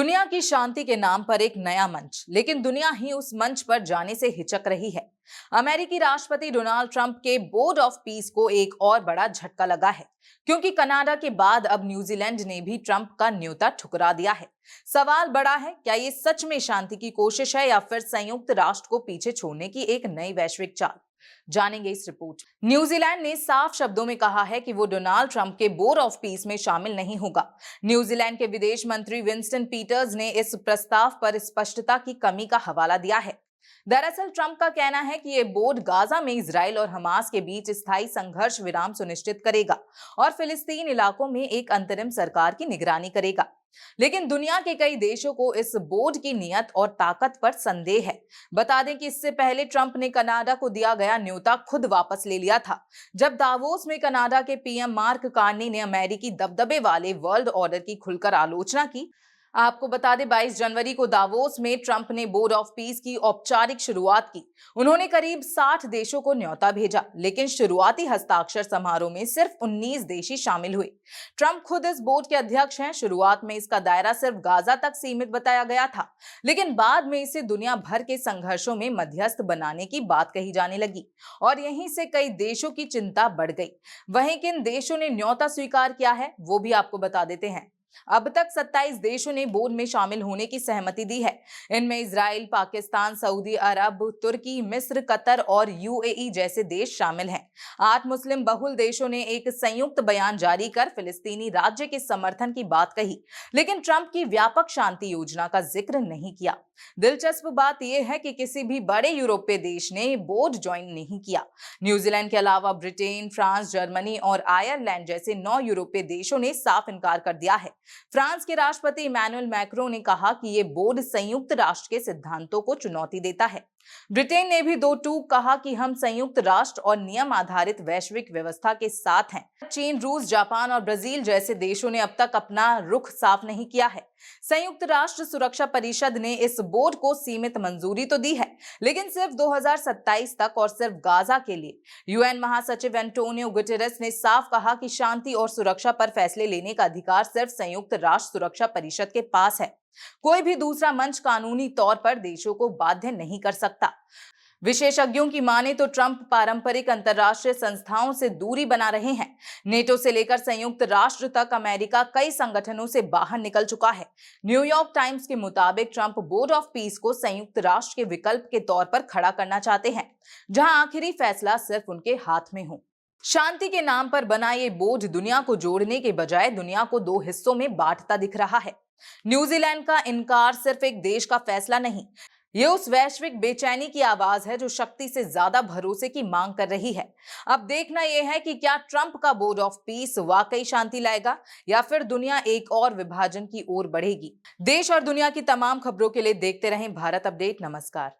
दुनिया की शांति के नाम पर एक नया मंच, लेकिन दुनिया ही उस मंच पर जाने से हिचक रही है। अमेरिकी राष्ट्रपति डोनाल्ड ट्रंप के बोर्ड ऑफ पीस को एक और बड़ा झटका लगा है, क्योंकि कनाडा के बाद अब न्यूजीलैंड ने भी ट्रंप का न्योता ठुकरा दिया है। सवाल बड़ा है, क्या ये सच में शांति की कोशिश है या फिर संयुक्त राष्ट्र को पीछे छोड़ने की एक नई वैश्विक चाल? जानेंगे इस रिपोर्ट। न्यूजीलैंड ने साफ शब्दों में कहा है कि वो डोनाल्ड ट्रंप के बोर्ड ऑफ पीस में शामिल नहीं होगा। न्यूजीलैंड के विदेश मंत्री विंस्टन पीटर्स ने इस प्रस्ताव पर स्पष्टता की कमी का हवाला दिया है। दरअसल ट्रंप का कहना है कि यह बोर्ड गाजा में इजराइल और हमास के बीच स्थायी संघर्ष विराम सुनिश्चित करेगा और फिलिस्तीन इलाकों में एक अंतरिम सरकार की निगरानी करेगा। लेकिन दुनिया के कई देशों को इस बोर्ड की नीयत और ताकत पर संदेह है। बता दें कि इससे पहले ट्रंप ने कनाडा को दिया गया न्योता खुद वापस ले लिया था, जब दावोस में कनाडा के पीएम मार्क कार्नी ने अमेरिकी दबदबे वाले वर्ल्ड ऑर्डर की खुलकर आलोचना की। आपको बता दें 22 जनवरी को दावोस में ट्रंप ने बोर्ड ऑफ पीस की औपचारिक शुरुआत की। उन्होंने करीब 60 देशों को न्योता भेजा, लेकिन शुरुआती हस्ताक्षर समारोह में सिर्फ 19 देश ही शामिल हुए। ट्रंप खुद इस बोर्ड के अध्यक्ष हैं। शुरुआत में इसका दायरा सिर्फ गाजा तक सीमित बताया गया था, लेकिन बाद में इसे दुनिया भर के संघर्षों में मध्यस्थ बनाने की बात कही जाने लगी और यहीं से कई देशों की चिंता बढ़ गई। वहीं किन देशों ने न्योता स्वीकार किया है वो भी आपको बता देते हैं। अब तक 27 देशों ने बोर्ड में शामिल होने की सहमति दी है। इनमें इजराइल, पाकिस्तान, सऊदी अरब, तुर्की, मिस्र, कतर और यूएई जैसे देश शामिल हैं। 8 मुस्लिम बहुल देशों ने एक संयुक्त बयान जारी कर फिलिस्तीनी राज्य के समर्थन की बात कही, लेकिन ट्रंप की व्यापक शांति योजना का जिक्र नहीं किया। दिलचस्प बात यह है कि किसी भी बड़े यूरोपीय देश ने बोर्ड ज्वाइन नहीं किया। न्यूजीलैंड के अलावा ब्रिटेन, फ्रांस, जर्मनी और आयरलैंड जैसे 9 यूरोपीय देशों ने साफ इनकार कर दिया है। फ्रांस के राष्ट्रपति इमैनुअल मैक्रों ने कहा कि यह बोर्ड संयुक्त राष्ट्र के सिद्धांतों को चुनौती देता है। ब्रिटेन ने भी दो टूक कहा कि हम संयुक्त राष्ट्र और नियम आधारित वैश्विक व्यवस्था के साथ हैं। चीन, रूस, जापान और ब्राजील जैसे देशों ने अब तक अपना रुख साफ नहीं किया है। संयुक्त राष्ट्र सुरक्षा परिषद ने इस बोर्ड को सीमित मंजूरी तो दी है, लेकिन सिर्फ 2027 तक और सिर्फ गाजा के लिए। यूएन महासचिव एंटोनियो गुटेरेस ने साफ कहा कि शांति और सुरक्षा पर फैसले लेने का अधिकार सिर्फ संयुक्त राष्ट्र सुरक्षा परिषद के पास है। कोई भी दूसरा मंच कानूनी तौर पर देशों को बाध्य नहीं कर सकता। विशेषज्ञों की माने तो ट्रंप पारंपरिक अंतर्राष्ट्रीय संस्थाओं से दूरी बना रहे हैं। नेटो से लेकर संयुक्त राष्ट्र तक अमेरिका कई संगठनों से बाहर निकल चुका है। न्यूयॉर्क टाइम्स के मुताबिक ट्रंप बोर्ड ऑफ पीस को संयुक्त राष्ट्र के विकल्प के तौर पर खड़ा करना चाहते हैं, जहां आखिरी फैसला सिर्फ उनके हाथ में हो। शांति के नाम पर बना ये बोर्ड दुनिया को जोड़ने के बजाय दुनिया को दो हिस्सों में बांटता दिख रहा है। न्यूजीलैंड का इनकार सिर्फ एक देश का फैसला नहीं, ये उस वैश्विक बेचैनी की आवाज है जो शक्ति से ज्यादा भरोसे की मांग कर रही है। अब देखना यह है कि क्या ट्रंप का बोर्ड ऑफ पीस वाकई शांति लाएगा या फिर दुनिया एक और विभाजन की ओर बढ़ेगी। देश और दुनिया की तमाम खबरों के लिए देखते रहें भारत अपडेट। नमस्कार।